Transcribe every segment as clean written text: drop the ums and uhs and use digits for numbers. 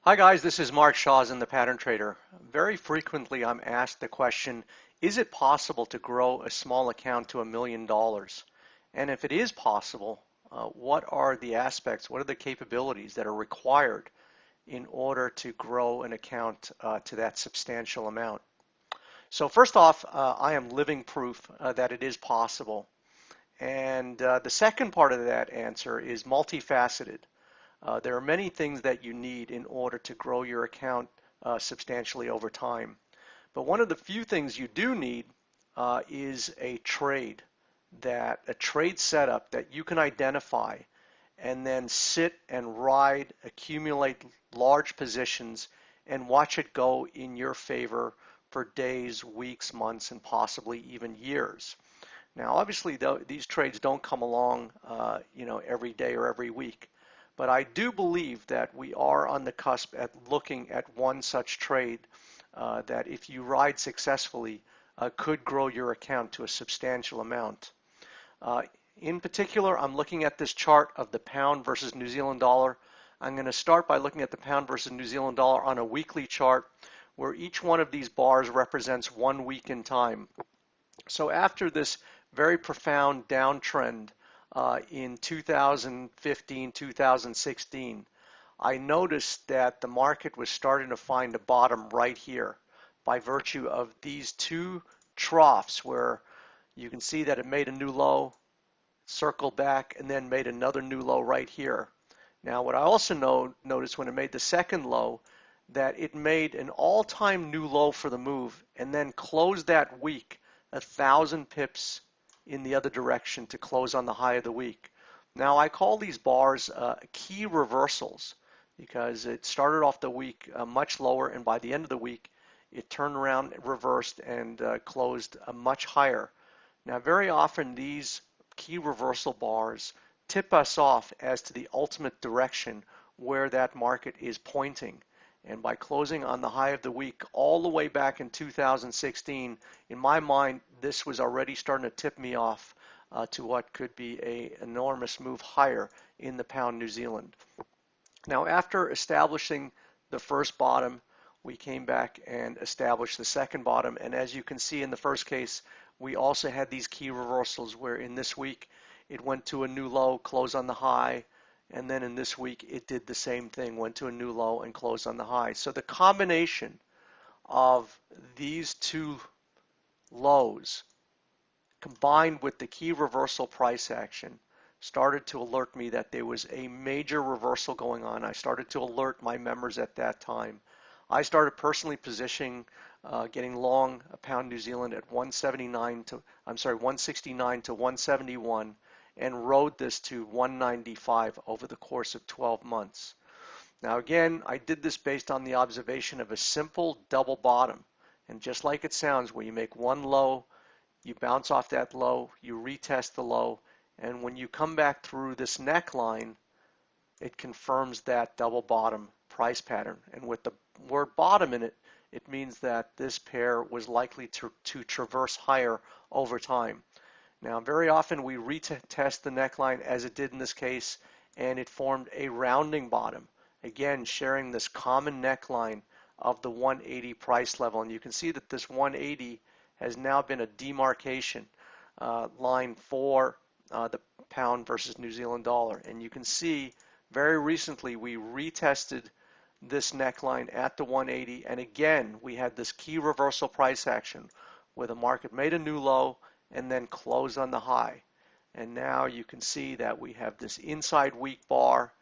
Hi guys, this is Mark Shaws in the Pattern Trader. Very frequently I'm asked the question, is it possible to grow a small account to $1 million? And if it is possible, what are the aspects, what are the capabilities that are required in order to grow an account to that substantial amount? So first off, I am living proof that it is possible. And the second part of that answer is multifaceted. There are many things that you need in order to grow your account substantially over time. But one of the few things you do need is a trade setup that you can identify and then sit and ride, accumulate large positions and watch it go in your favor for days, weeks, months, and possibly even years. Now, obviously, these trades don't come along, every day or every week. But I do believe that we are on the cusp at looking at one such trade that if you ride successfully could grow your account to a substantial amount. In particular, I'm looking at this chart of the pound versus New Zealand dollar. I'm going to start by looking at the pound versus New Zealand dollar on a weekly chart where each one of these bars represents 1 week in time. So after this very profound downtrend in 2015, 2016, I noticed that the market was starting to find a bottom right here by virtue of these two troughs where you can see that it made a new low, circled back, and then made another new low right here. Now, what I also noticed when it made the second low, that it made an all-time new low for the move and then closed that week 1,000 pips in the other direction to close on the high of the week. Now I call these bars key reversals because it started off the week much lower, and by the end of the week it turned around, reversed, and closed much higher. Now very often these key reversal bars tip us off as to the ultimate direction where that market is pointing. And by closing on the high of the week all the way back in 2016, in my mind, this was already starting to tip me off to what could be an enormous move higher in the pound New Zealand. Now, after establishing the first bottom, we came back and established the second bottom. And as you can see in the first case, we also had these key reversals where in this week it went to a new low, closed on the high, and then in this week it did the same thing, went to a new low and closed on the high. So the combination of these two lows combined with the key reversal price action started to alert me that there was a major reversal going on. I started to alert my members at that time. I started personally positioning, getting long a pound New Zealand at 169 to 171 and rode this to 195 over the course of 12 months. Now again, I did this based on the observation of a simple double bottom. And just like it sounds, where you make one low, you bounce off that low, you retest the low, and when you come back through this neckline, it confirms that double bottom price pattern. And with the word bottom in it, it means that this pair was likely to traverse higher over time. Now, very often we retest the neckline as it did in this case, and it formed a rounding bottom, again sharing this common neckline of the 180 price level. And you can see that this 180 has now been a demarcation line for the pound versus New Zealand dollar. And you can see very recently we retested this neckline at the 180, and again we had this key reversal price action where the market made a new low and then closed on the high. And now you can see that we have this inside weak bar,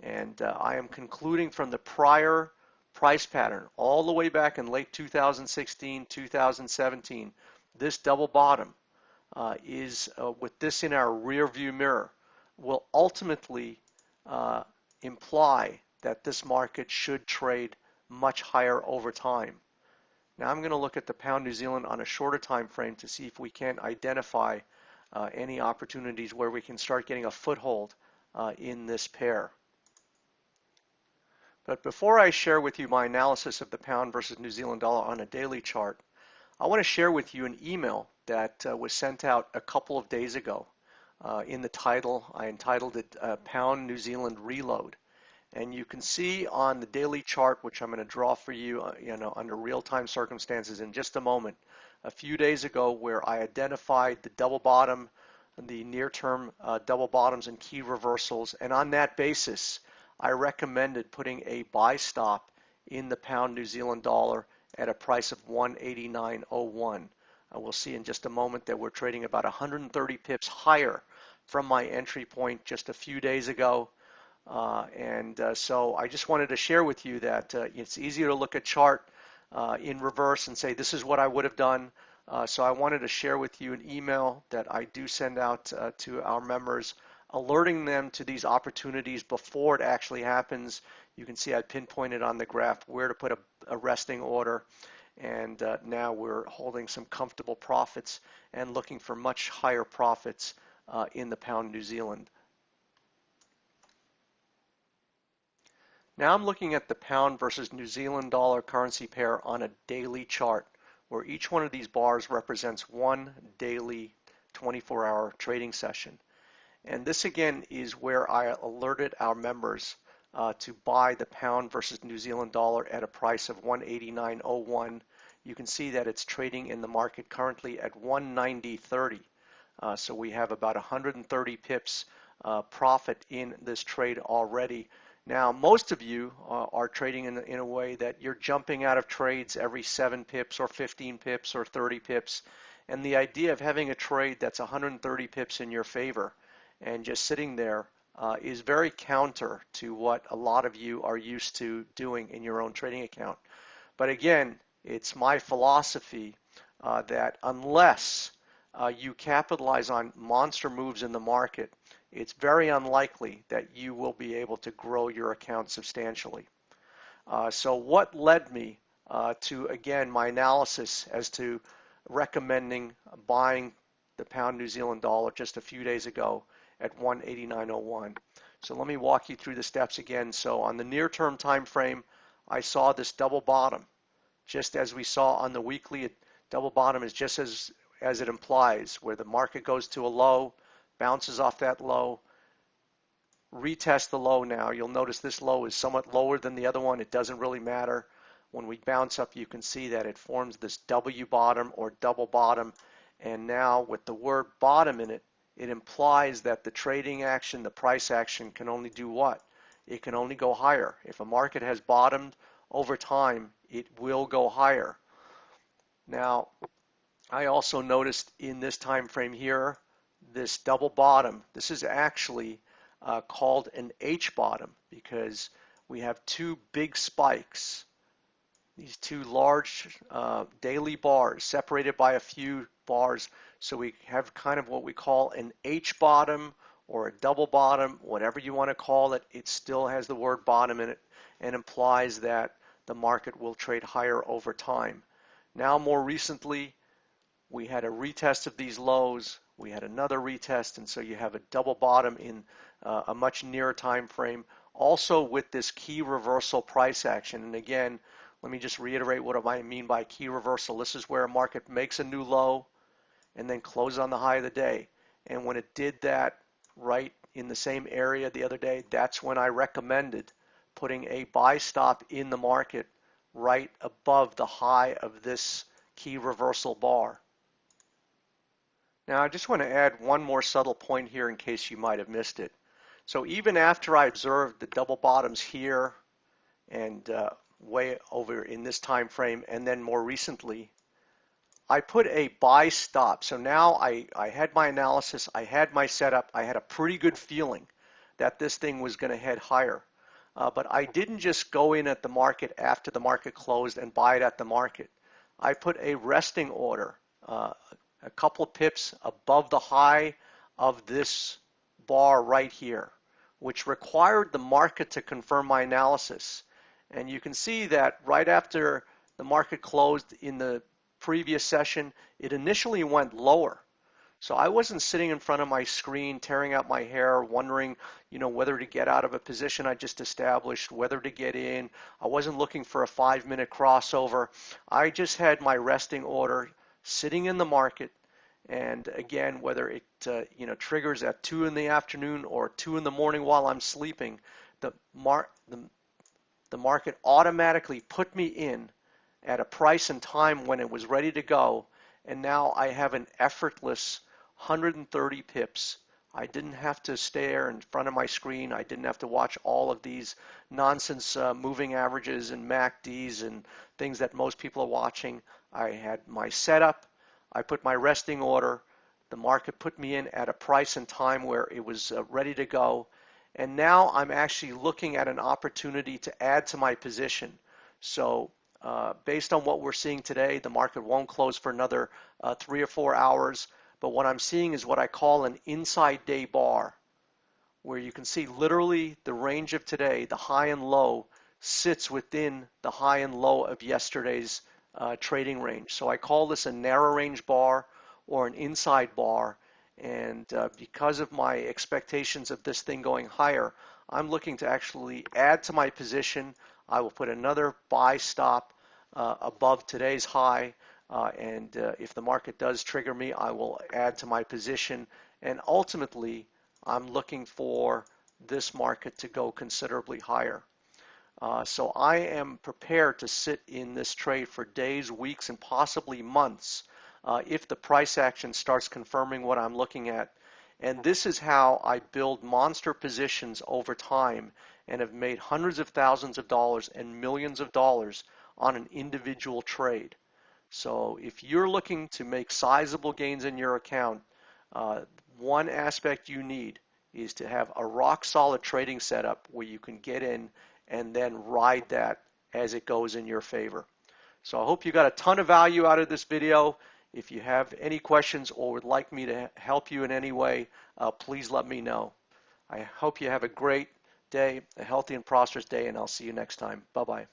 and I am concluding from the prior price pattern all the way back in late 2016, 2017, this double bottom is, with this in our rear view mirror, will ultimately imply that this market should trade much higher over time. Now I'm going to look at the pound New Zealand on a shorter time frame to see if we can identify any opportunities where we can start getting a foothold in this pair. But before I share with you my analysis of the pound versus New Zealand dollar on a daily chart, I want to share with you an email that was sent out a couple of days ago. In the title, I entitled it Pound New Zealand Reload. And you can see on the daily chart, which I'm going to draw for you, under real-time circumstances in just a moment, a few days ago where I identified the double bottom, the near-term double bottoms and key reversals. And on that basis, I recommended putting a buy stop in the pound New Zealand dollar at a price of 189.01. We'll see in just a moment that we're trading about 130 pips higher from my entry point just a few days ago. So I just wanted to share with you that it's easier to look at chart in reverse and say this is what I would have done. So I wanted to share with you an email that I do send out to our members, alerting them to these opportunities before it actually happens. You can see I pinpointed on the graph where to put a resting order, and now we're holding some comfortable profits and looking for much higher profits in the pound New Zealand. Now I'm looking at the pound versus New Zealand dollar currency pair on a daily chart, where each one of these bars represents one daily 24-hour trading session. And this again is where I alerted our members to buy the pound versus New Zealand dollar at a price of 189.01. You can see that it's trading in the market currently at 190.30. So we have about 130 pips profit in this trade already. Now, most of you are trading in a way that you're jumping out of trades every 7 pips or 15 pips or 30 pips. And the idea of having a trade that's 130 pips in your favor and just sitting there is very counter to what a lot of you are used to doing in your own trading account. But again, it's my philosophy that unless you capitalize on monster moves in the market, it's very unlikely that you will be able to grow your account substantially. So what led me to, again, my analysis as to recommending buying the pound New Zealand dollar just a few days ago at 189.01. So let me walk you through the steps again. So on the near-term time frame, I saw this double bottom. Just as we saw on the weekly, double bottom is just as it implies, where the market goes to a low, bounces off that low, retest the low now. You'll notice this low is somewhat lower than the other one. It doesn't really matter. When we bounce up, you can see that it forms this W bottom or double bottom. And now with the word bottom in it, it implies that the trading action, the price action, can only do what? It can only go higher. If a market has bottomed over time, it will go higher. Now, I also noticed in this time frame here, this double bottom, this is actually called an H bottom because we have two big spikes, these two large daily bars separated by a few bars. So we have kind of what we call an H bottom or a double bottom, whatever you want to call it. It still has the word bottom in it and implies that the market will trade higher over time. Now more recently, we had a retest of these lows, we had another retest, and so you have a double bottom in a much nearer time frame, also with this key reversal price action. And again, let me just reiterate what I mean by key reversal. This is where a market makes a new low and then closes on the high of the day. And when it did that right in the same area the other day, that's when I recommended putting a buy stop in the market right above the high of this key reversal bar. Now I just want to add one more subtle point here in case you might have missed it. So even after I observed the double bottoms here and way over in this time frame, and then more recently, I put a buy stop. So now I had my analysis, I had my setup, I had a pretty good feeling that this thing was going to head higher. But I didn't just go in at the market after the market closed and buy it at the market. I put a resting order, a couple of pips above the high of this bar right here, which required the market to confirm my analysis. And you can see that right after the market closed in the previous session, it initially went lower. So I wasn't sitting in front of my screen tearing out my hair wondering, whether to get out of a position I just established, whether to get in. I wasn't looking for a 5-minute crossover. I just had my resting order sitting in the market. And again, whether it triggers at 2 in the afternoon or 2 in the morning while I'm sleeping, the, mar the market automatically put me in at a price and time when it was ready to go, and now I have an effortless 130 pips. I didn't have to stare in front of my screen. I didn't have to watch all of these nonsense moving averages and MACDs and things that most people are watching. I had my setup. I put my resting order. The market put me in at a price and time where it was ready to go. And now I'm actually looking at an opportunity to add to my position. So based on what we're seeing today, the market won't close for another 3 or 4 hours. But what I'm seeing is what I call an inside day bar, where you can see literally the range of today, the high and low, sits within the high and low of yesterday's trading range. So I call this a narrow range bar or an inside bar. And because of my expectations of this thing going higher, I'm looking to actually add to my position. I will put another buy stop above today's high. And if the market does trigger me, I will add to my position. And ultimately, I'm looking for this market to go considerably higher. So I am prepared to sit in this trade for days, weeks, and possibly months if the price action starts confirming what I'm looking at. And this is how I build monster positions over time and have made hundreds of thousands of dollars and millions of dollars on an individual trade. So if you're looking to make sizable gains in your account, one aspect you need is to have a rock solid trading setup where you can get in and then ride that as it goes in your favor. So I hope you got a ton of value out of this video. If you have any questions or would like me to help you in any way, please let me know. I hope you have a great day, a healthy and prosperous day, and I'll see you next time. Bye-bye.